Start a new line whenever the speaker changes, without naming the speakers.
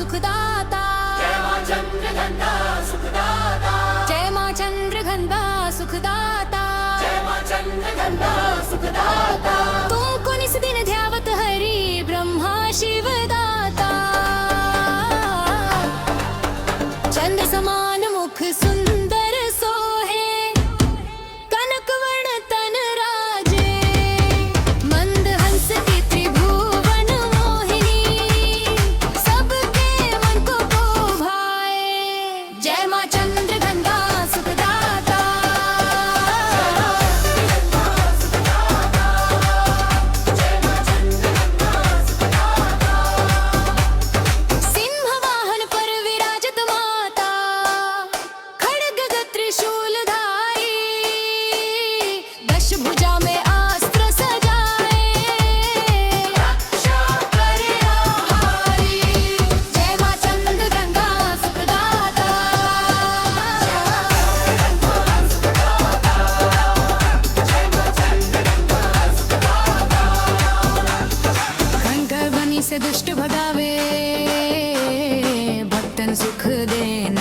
सुखदाता,
जय मां चंद्रघंटा सुखदाता,
जय मां चंद्रघंटा सुखदाता,
जय मां चंद्रघंटा सुखदाता।
तुमको निस दिन ध्यावत हरि ब्रह्मा शिवदाता। चंद्र समान मुख सुंदर सोहे, कनकवर्ण तन राजे, मंद हंस की त्रिभुवन मोहिनी, सबके मन को भाए। जय मां चंद्रघंटा सुखदाता, सिंह वाहन पर विराजत माता, खड्ग त्रिशूल धाई, दश भुजा में अस्त्र सजाए,
रक्षा करे आहारी,
जय मां चंद्रघंटा सुखदाता। घंकर बनी से दुष्ट भगावे, भक्तन सुख देन